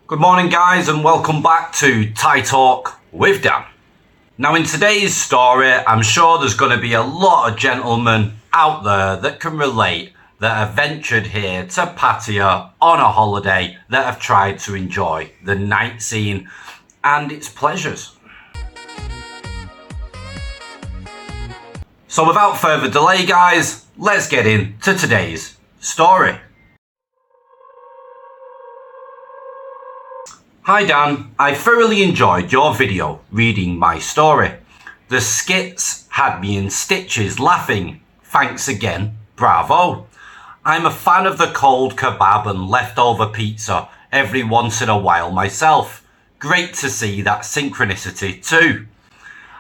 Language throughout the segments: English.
Good morning guys and welcome back to Thai Talk with Dan. Now in today's story, I'm sure there's going to be a lot of gentlemen out there that can relate that have ventured here to Pattaya on a holiday that have tried to enjoy the night scene and its pleasures. So without further delay guys, let's get into today's story. Hi Dan, I thoroughly enjoyed your video reading my story. The skits had me in stitches laughing. Thanks again, bravo. I'm a fan of the cold kebab and leftover pizza every once in a while myself. Great to see that synchronicity too.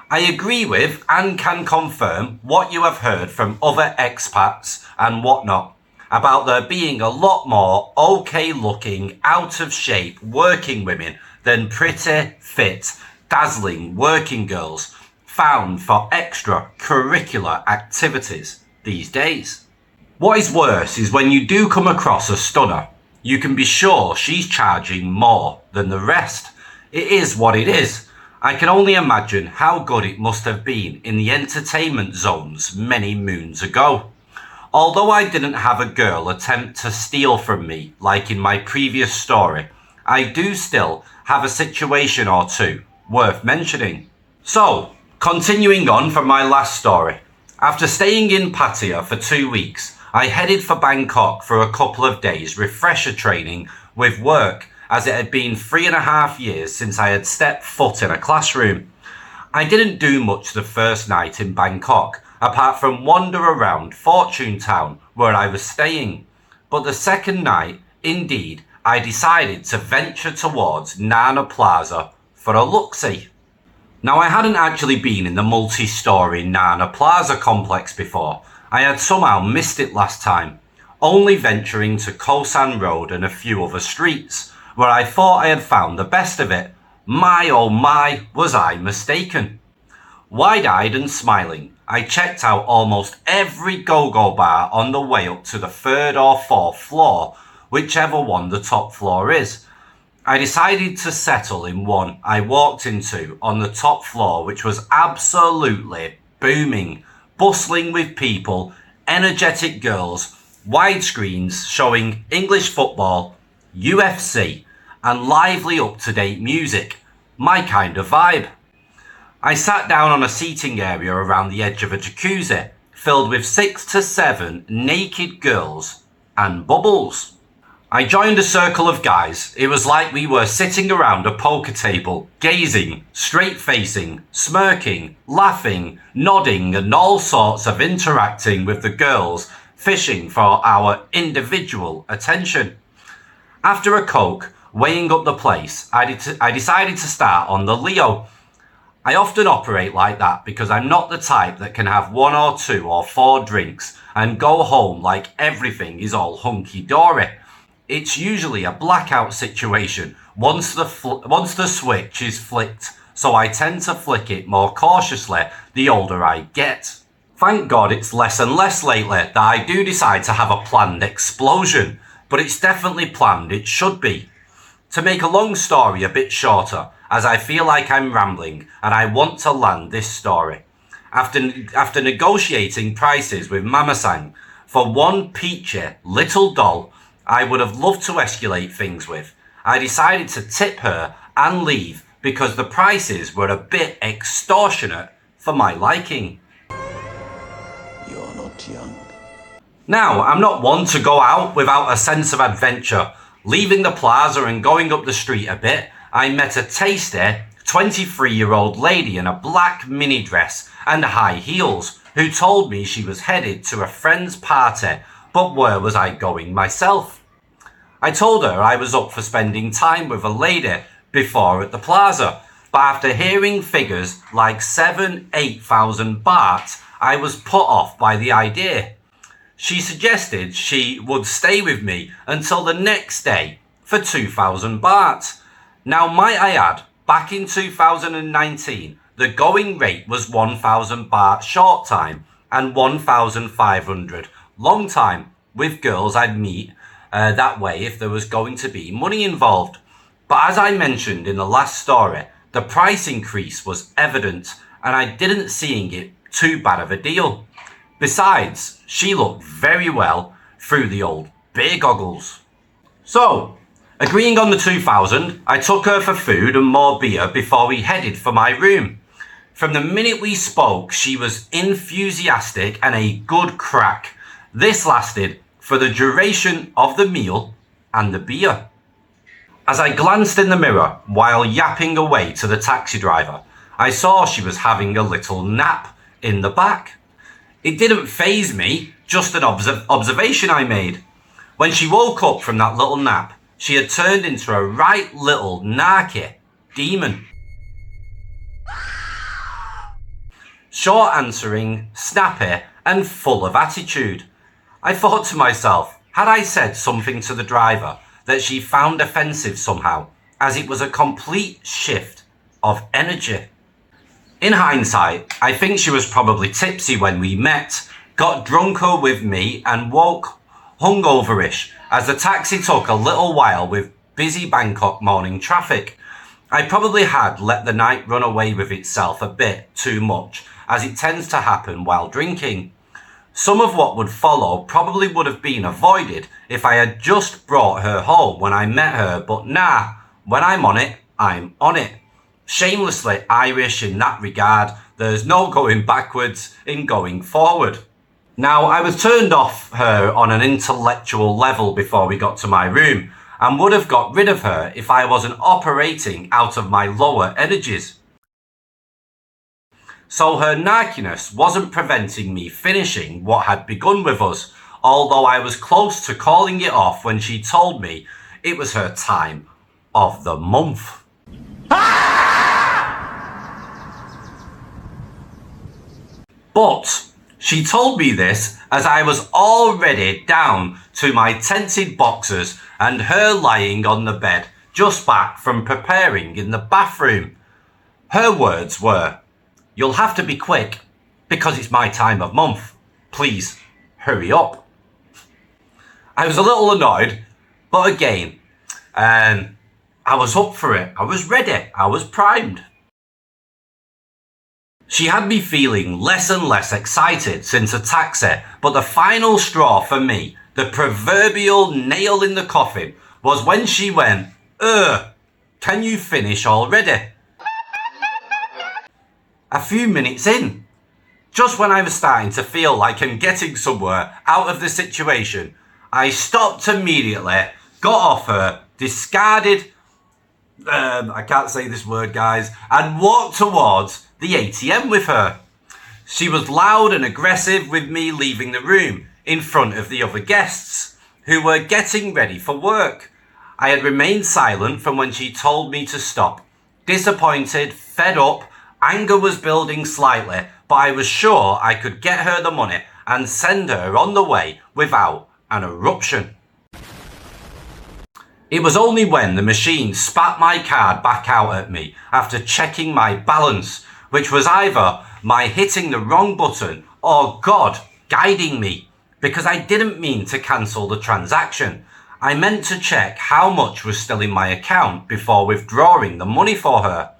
I agree with and can confirm what you have heard from other expats and whatnot about there being a lot more okay looking, out of shape working women than pretty, fit, dazzling working girls found for extracurricular activities these days. What is worse is when you do come across a stunner, you can be sure she's charging more than the rest. It is what it is. I can only imagine how good it must have been in the entertainment zones many moons ago. Although I didn't have a girl attempt to steal from me like in my previous story, I do still have a situation or two worth mentioning. So, continuing on from my last story, after staying in Pattaya for 2 weeks, I headed for Bangkok for a couple of days refresher training with work, as it had been 3.5 years since I had stepped foot in a classroom. I didn't do much the first night in Bangkok, apart from wander around Fortune Town where I was staying. But the second night, indeed, I decided to venture towards Nana Plaza for a look-see. Now I hadn't actually been in the multi-storey Nana Plaza complex before. I had somehow missed it last time, only venturing to Kosan Road and a few other streets, where I thought I had found the best of it. My oh my, was I mistaken. Wide-eyed and smiling, I checked out almost every go-go bar on the way up to the 3rd or 4th floor, whichever one the top floor is. I decided to settle in one I walked into on the top floor, which was absolutely booming, bustling with people, energetic girls, widescreens showing English football, UFC, and lively up-to-date music. My kind of vibe. I sat down on a seating area around the edge of a jacuzzi filled with 6 to 7 naked girls and bubbles. I joined a circle of guys. It was like we were sitting around a poker table, gazing, straight-facing, smirking, laughing, nodding and all sorts of interacting with the girls, fishing for our individual attention. After a coke, weighing up the place, I decided to start on the Leo. I often operate like that because I'm not the type that can have 1 or 2 or 4 drinks and go home like everything is all hunky-dory. It's usually a blackout situation once the switch is flicked, so I tend to flick it more cautiously the older I get. Thank God it's less and less lately that I do decide to have a planned explosion, but it's definitely planned, it should be. To make a long story a bit shorter, as I feel like I'm rambling and I want to land this story. After negotiating prices with Mama-san for one peachy little doll I would have loved to escalate things with, I decided to tip her and leave because the prices were a bit extortionate for my liking. You're not young. Now, I'm not one to go out without a sense of adventure. Leaving the plaza and going up the street a bit, I met a tasty 23-year-old lady in a black mini dress and high heels who told me she was headed to a friend's party, but where was I going myself? I told her I was up for spending time with a lady before at the plaza, but after hearing figures like 7,000-8,000 baht, I was put off by the idea. She suggested she would stay with me until the next day for 2,000 baht. Now, might I add, back in 2019, the going rate was 1,000 baht short time and 1,500 long time with girls I'd meet that way if there was going to be money involved. But as I mentioned in the last story, the price increase was evident and I didn't seeing it too bad of a deal. Besides, she looked very well through the old beer goggles. So, agreeing on the 2000, I took her for food and more beer before we headed for my room. From the minute we spoke, she was enthusiastic and a good crack. This lasted for the duration of the meal and the beer. As I glanced in the mirror while yapping away to the taxi driver, I saw she was having a little nap in the back. It didn't faze me, just an observation I made. When she woke up from that little nap, she had turned into a right little narky demon. Short answering, snappy, and full of attitude. I thought to myself, had I said something to the driver that she found offensive somehow, as it was a complete shift of energy. In hindsight, I think she was probably tipsy when we met, got drunker with me and woke hungover-ish as the taxi took a little while with busy Bangkok morning traffic. I probably had let the night run away with itself a bit too much, as it tends to happen while drinking. Some of what would follow probably would have been avoided if I had just brought her home when I met her, but nah, when I'm on it, I'm on it. Shamelessly Irish in that regard, there's no going backwards in going forward. Now, I was turned off her on an intellectual level before we got to my room, and would have got rid of her if I wasn't operating out of my lower energies. So her narkiness wasn't preventing me finishing what had begun with us, although I was close to calling it off when she told me it was her time of the month. But she told me this as I was already down to my tented boxers and her lying on the bed just back from preparing in the bathroom. Her words were, "You'll have to be quick because it's my time of month. Please hurry up." I was a little annoyed, but again, I was up for it. I was ready. I was primed. She had me feeling less and less excited since the taxi, but the final straw for me, the proverbial nail in the coffin, was when she went, "Can you finish already?" A few minutes in, just when I was starting to feel like I'm getting somewhere out of the situation, I stopped immediately, got off her, discarded, I can't say this word guys, and walked towards the ATM with her. She was loud and aggressive with me leaving the room in front of the other guests who were getting ready for work. I had remained silent from when she told me to stop. Disappointed, fed up, anger was building slightly, but I was sure I could get her the money and send her on the way without an eruption. It was only when the machine spat my card back out at me after checking my balance, which was either my hitting the wrong button or God guiding me, because I didn't mean to cancel the transaction. I meant to check how much was still in my account before withdrawing the money for her.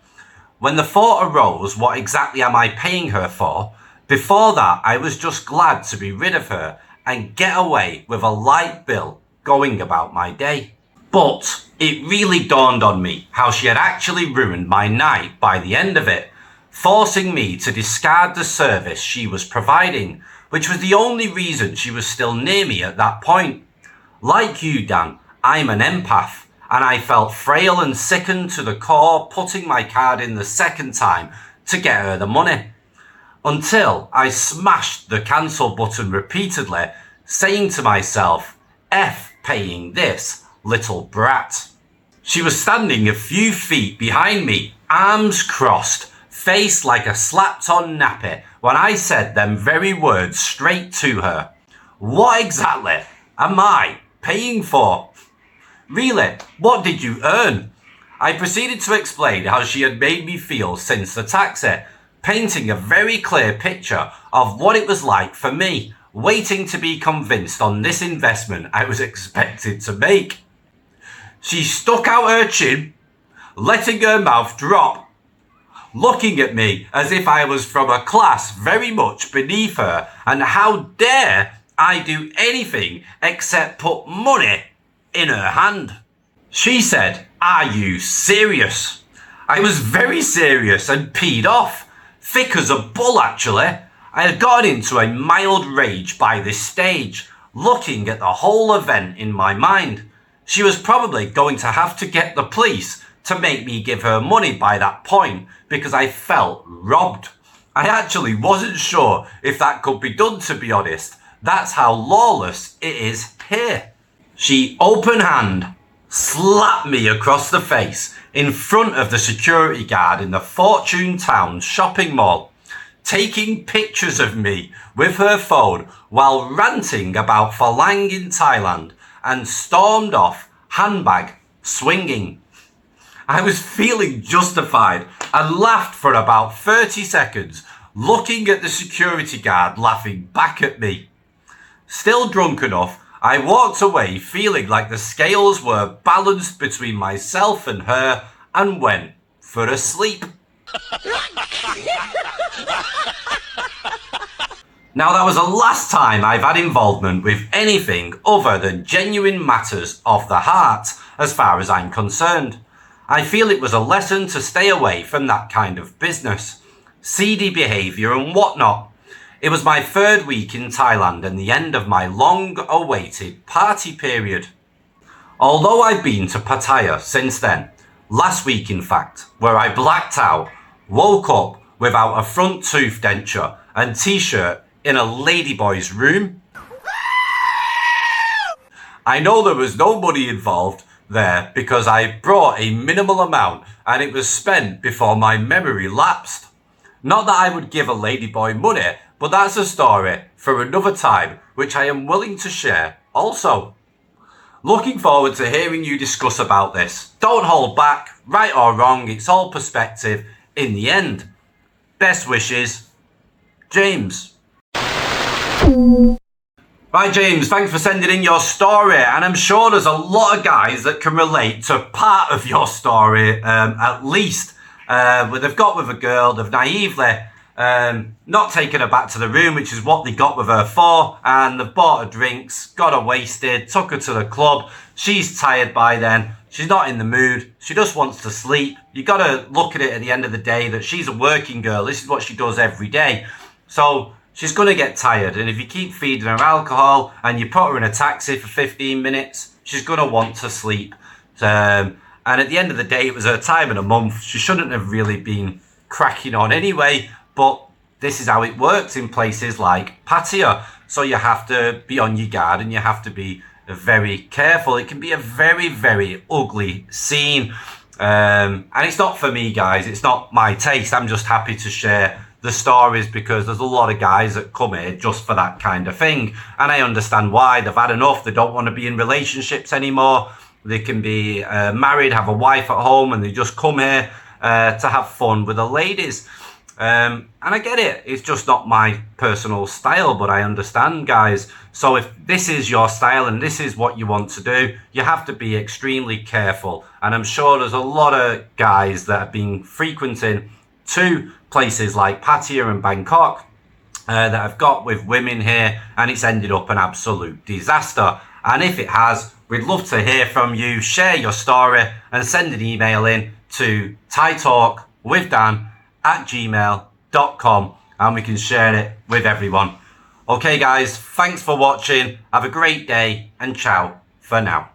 When the thought arose, what exactly am I paying her for? Before that, I was just glad to be rid of her and get away with a light bill going about my day. But it really dawned on me how she had actually ruined my night by the end of it, forcing me to discard the service she was providing, which was the only reason she was still near me at that point. Like you, Dan, I'm an empath, and I felt frail and sickened to the core putting my card in the second time to get her the money. Until I smashed the cancel button repeatedly, saying to myself, F paying this little brat. She was standing a few feet behind me, arms crossed, face like a slapped-on nappy, when I said them very words straight to her. What exactly am I paying for? Really, what did you earn? I proceeded to explain how she had made me feel since the taxi, painting a very clear picture of what it was like for me, waiting to be convinced on this investment I was expected to make. She stuck out her chin, letting her mouth drop, looking at me as if I was from a class very much beneath her, and how dare I do anything except put money in her hand. She said, "Are you serious?" I was very serious and peed off, thick as a bull actually. I had gotten into a mild rage by this stage, looking at the whole event in my mind. She was probably going to have to get the police to make me give her money by that point, because I felt robbed. I actually wasn't sure if that could be done, to be honest. That's how lawless it is here. She open hand slapped me across the face in front of the security guard in the Fortune Town shopping mall, taking pictures of me with her phone while ranting about Phalang in Thailand, and stormed off, handbag swinging. I was feeling justified and laughed for about 30 seconds, looking at the security guard laughing back at me. Still drunk enough, I walked away feeling like the scales were balanced between myself and her, and went for a sleep. Now, that was the last time I've had involvement with anything other than genuine matters of the heart, as far as I'm concerned. I feel it was a lesson to stay away from that kind of business, seedy behaviour and whatnot. It was my third week in Thailand and the end of my long-awaited party period. Although I've been to Pattaya since then, last week in fact, where I blacked out, woke up without a front tooth denture and t-shirt in a ladyboy's room. I know there was no money involved there because I brought a minimal amount and it was spent before my memory lapsed. Not that I would give a ladyboy money, but that's a story for another time, which I am willing to share also. Looking forward to hearing you discuss about this. Don't hold back, right or wrong, it's all perspective in the end. Best wishes, James. Right, James, thanks for sending in your story, and I'm sure there's a lot of guys that can relate to part of your story, at least. Where they've got with a girl, they've naively not taken her back to the room, which is what they got with her for, and they've bought her drinks, got her wasted, took her to the club. She's tired by then, she's not in the mood, she just wants to sleep. You got to look at it at the end of the day that she's a working girl, this is what she does every day. So she's going to get tired, and if you keep feeding her alcohol and you put her in a taxi for 15 minutes, she's going to want to sleep. And at the end of the day, it was her time in a month. She shouldn't have really been cracking on anyway, but this is how it works in places like Pattaya. So you have to be on your guard and you have to be very careful. It can be a very, very ugly scene. And it's not for me, guys. It's not my taste. I'm just happy to share the stories because there's a lot of guys that come here just for that kind of thing. And I understand why. They've had enough. They don't want to be in relationships anymore. They can be married, have a wife at home, and they just come here to have fun with the ladies. And I get it. It's just not my personal style, but I understand, guys. So if this is your style and this is what you want to do, you have to be extremely careful. And I'm sure there's a lot of guys that have been frequenting to places like Pattaya and Bangkok that have got with women here, and it's ended up an absolute disaster. And if it has, we'd love to hear from you. Share your story and send an email in to thaitalkwithdan@gmail.com and we can share it with everyone. Okay, guys, thanks for watching. Have a great day and ciao for now.